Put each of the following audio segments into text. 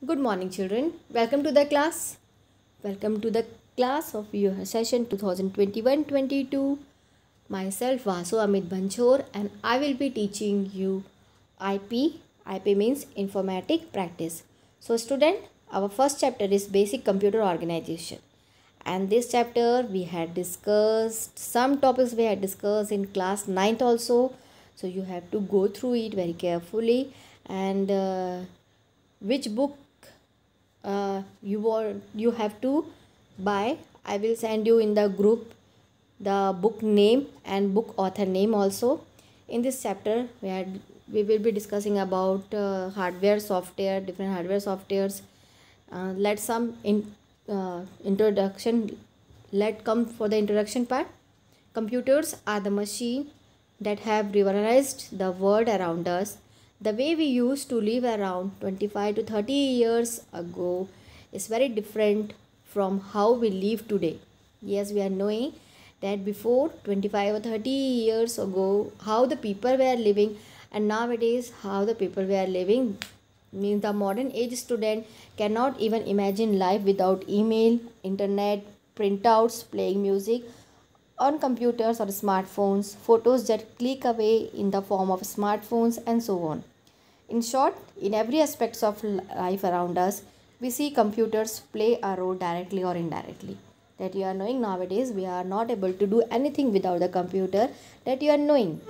Good morning, children. Welcome to the class. Welcome to the class of your session 2021-22. Myself, Vasu Amit Banchor, and I will be teaching you IP. IP means Informatic Practice. So, student, our first chapter is Basic Computer Organization. And this chapter we had discussed some topics we had discussed in class 9th also. So, you have to go through it very carefully. And which book you have to buy. I will send you in the group the book name and book author name also. In this chapter we will be discussing about hardware, software, different hardware softwares. Let some introduction. Let come for the introduction part. Computers are the machine that have revolutionized the world around us. The way we used to live around 25 to 30 years ago is very different from how we live today. Yes, we are knowing that before 25 or 30 years ago, how the people were living, and nowadays how the people were living means the modern age student cannot even imagine life without email, internet, printouts, playing music on computers or smartphones, photos that click away in the form of smartphones, and so on. In short, in every aspect of life around us, we see computers play a role directly or indirectly. That you are knowing nowadays, we are not able to do anything without the computer that you are knowing.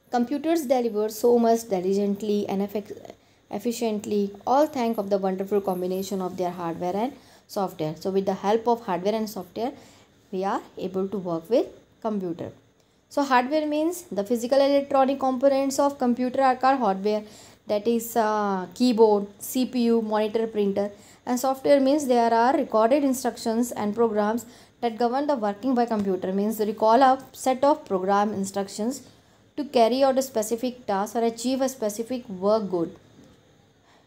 Computers deliver so much diligently and efficiently, all thanks of the wonderful combination of their hardware and software. So with the help of hardware and software, we are able to work with computer. So hardware means the physical electronic components of computer are called hardware. That is keyboard, CPU, monitor, printer. And software means there are recorded instructions and programs that govern the working by computer. Means recall a set of program instructions to carry out a specific task or achieve a specific work goal.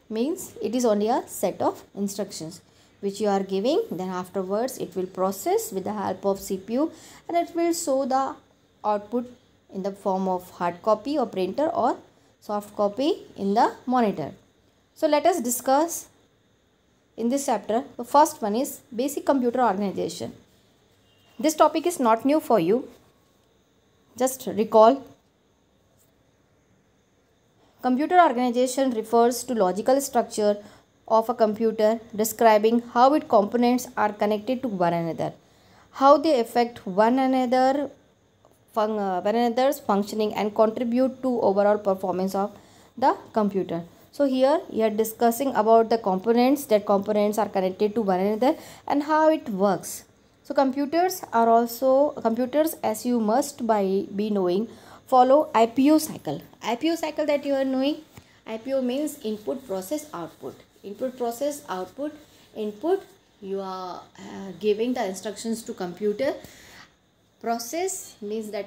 Means it is only a set of instructions which you are giving. Then afterwards it will process with the help of CPU and it will show the output in the form of hard copy or printer or soft copy in the monitor. So let us discuss in this chapter. The first one is basic computer organization. This topic is not new for you. Just recall. Computer organization refers to logical structure of a computer describing how its components are connected to one another, how they affect one another's functioning and contribute to overall performance of the computer. So here you are discussing about the components, that components are connected to one another and how it works. So computers as you must be knowing follow IPO cycle. IPO cycle that you are knowing. IPO means input process output. Input process output. Input, you are giving the instructions to computer. Process means that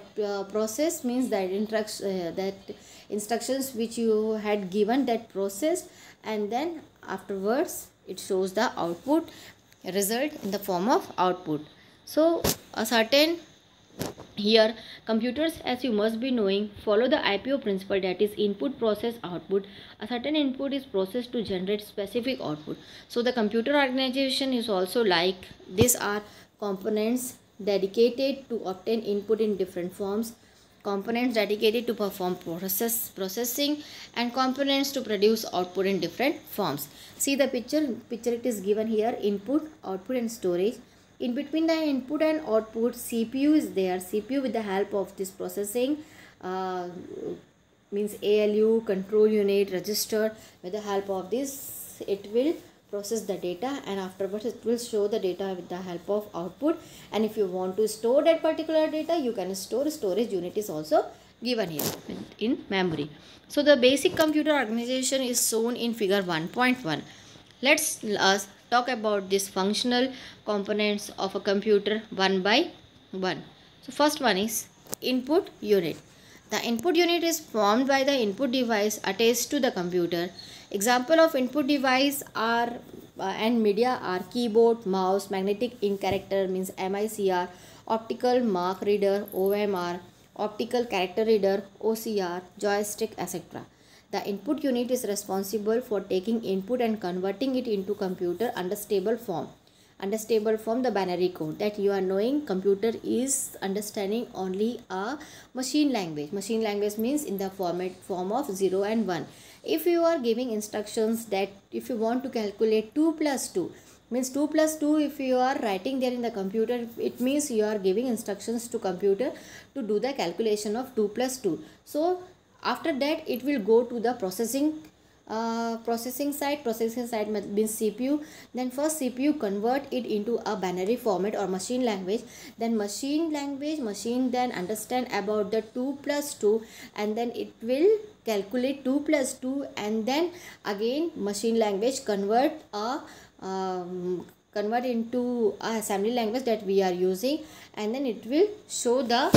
instructions which you had given, that process, and then afterwards it shows the output result in the form of output. So a certain here computers, as you must be knowing, follow the IPO principle, that is input process output. A certain input is processed to generate specific output. So the computer organization is also like these are components dedicated to obtain input in different forms, components dedicated to perform processing, and components to produce output in different forms. See the picture it is given here: input, output, and storage. In between the input and output, CPU is there. CPU, with the help of this processing, means ALU, control unit, register. With the help of this, it will process the data, and afterwards it will show the data with the help of output. And if you want to store that particular data, you can store. Storage unit is also given here in memory. So the basic computer organization is shown in figure 1.1. Let's talk about these functional components of a computer one by one. So first one is input unit. The input unit is formed by the input device attached to the computer. Example of input device are and media are keyboard, mouse, magnetic ink character means MICR, optical mark reader OMR, optical character reader OCR, joystick, etc. The input unit is responsible for taking input and converting it into computer under stable form. Under stable form, the binary code that you are knowing, computer is understanding only a machine language. Machine language means in the form of 0 and 1. If you are giving instructions that if you want to calculate 2 plus 2, means 2 plus 2, if you are writing there in the computer, it means you are giving instructions to computer to do the calculation of 2 plus 2. So after that it will go to the processing side. Processing side means CPU. Then first CPU convert it into a binary format or machine language. Then machine then understand about the 2 plus 2, and then it will calculate 2 plus 2, and then again machine language convert into a assembly language that we are using, and then it will show the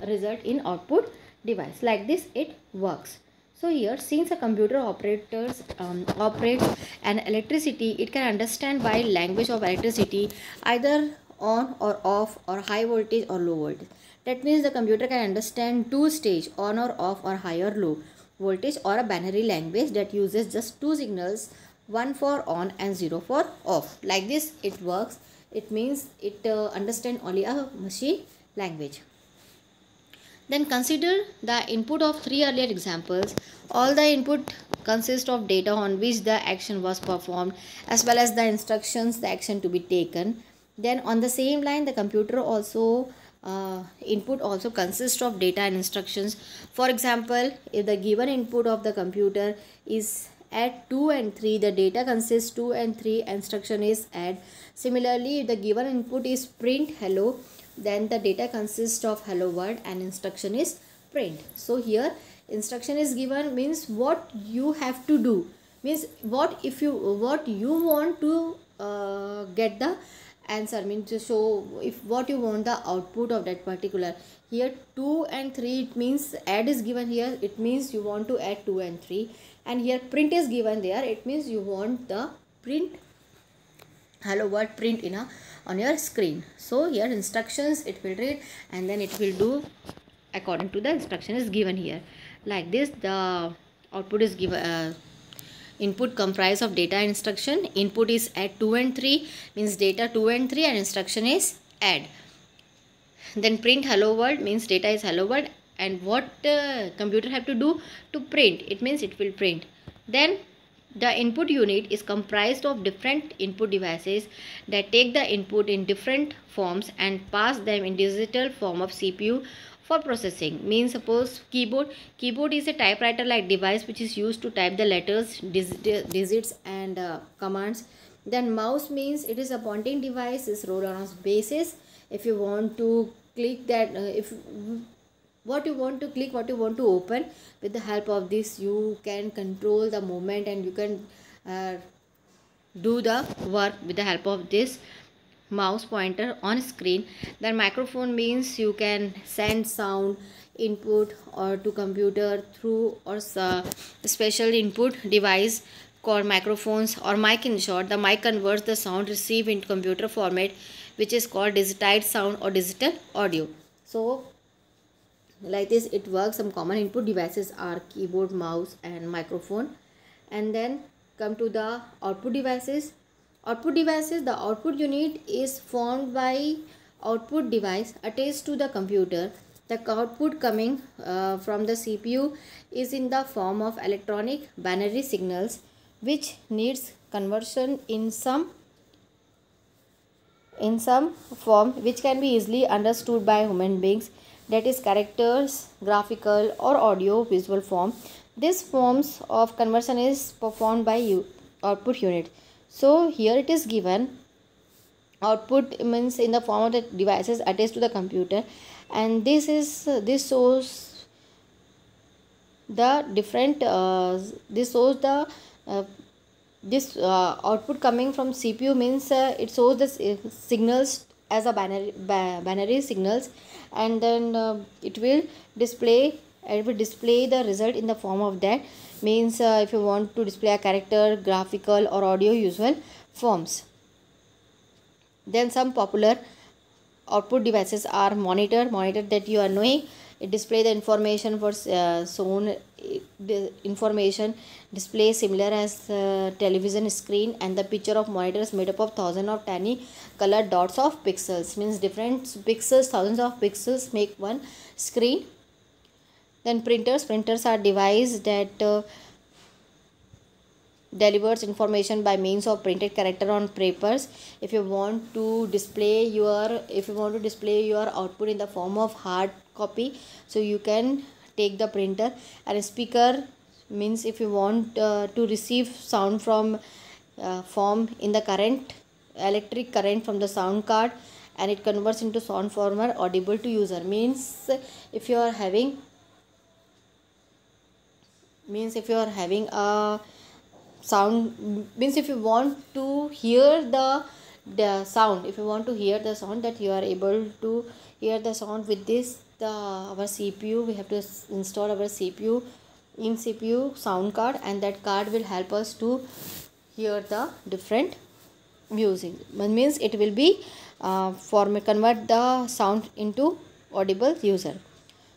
result in output device. Like this it works. So here, since a computer operates an electricity, it can understand by language of electricity either on or off, or high voltage or low voltage. That means the computer can understand two stage, on or off, or high or low voltage, or a binary language that uses just two signals, one for on and 0 for off. Like this it works. It means it understand only a machine language. Then consider the input of three earlier examples. All the input consist of data on which the action was performed, as well as the instructions the action to be taken. Then on the same line, the computer also input also consists of data and instructions. For example, if the given input of the computer is add 2 and 3, the data consists 2 and 3, instruction is add. Similarly, if the given input is print hello, then the data consists of hello world and instruction is print. So here instruction is given means what you have to do, means what you want to get the answer, means to show if what you want the output of that particular. Here 2 and 3, it means add is given here, it means you want to add 2 and 3, and here print is given there, it means you want the print hello world print on your screen. So here instructions it will read, and then it will do according to the instruction is given here. Like this the output is given. Input comprise of data and instruction. Input is add 2 and 3, means data 2 and 3, and instruction is add. Then print hello world means data is hello world, and what computer have to do to print, it means it will print. Then the input unit is comprised of different input devices that take the input in different forms and pass them in digital form of CPU for processing. Means suppose keyboard is a typewriter like device which is used to type the letters, digits and commands. Then mouse means it is a pointing device, is rolled on a basis. If you want to click that what you want to click, what you want to open, with the help of this you can control the movement, and you can do the work with the help of this mouse pointer on screen. Then microphone means you can send sound input or to computer through or special input device called microphones or mic. In short, the mic converts the sound received into computer format, which is called digitized sound or digital audio. So like this it works. Some common input devices are keyboard, mouse and microphone. And then come to the output devices. The output unit is formed by output device attached to the computer. The output coming from the CPU is in the form of electronic binary signals, which needs conversion in some form which can be easily understood by human beings, that is characters, graphical or audio visual form. This forms of conversion is performed by output unit. So here it is given output means in the form of the devices attached to the computer, and this shows the different this output coming from CPU means it shows the signals as a binary signals, and then it will display the result in the form of that. Means if you want to display a character, graphical or audio usual forms. Then some popular output devices are monitor that you are knowing. It display the information for shown the information display similar as television screen, and the picture of monitor is made up of thousands of tiny colored dots of pixels. Means different pixels, thousands of pixels make one screen. Then printers are devices that delivers information by means of printed character on papers. If you want to display your output in the form of hard copy, so you can take the printer. And a speaker means if you want to receive sound from form in the current, electric current from the sound card, and it converts into sound former audible to user. Means if you are having a sound, means if you want to hear the sound, that you are able to hear the sound with this our CPU. We have to install our CPU in CPU sound card, and that card will help us to hear the different music. Means it will be convert the sound into audible user.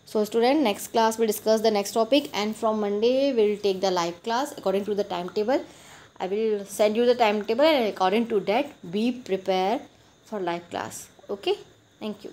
So student, next class we'll discuss the next topic, and from Monday we'll take the live class according to the timetable. I will send you the timetable, and according to that be prepared for live class. Okay, thank you.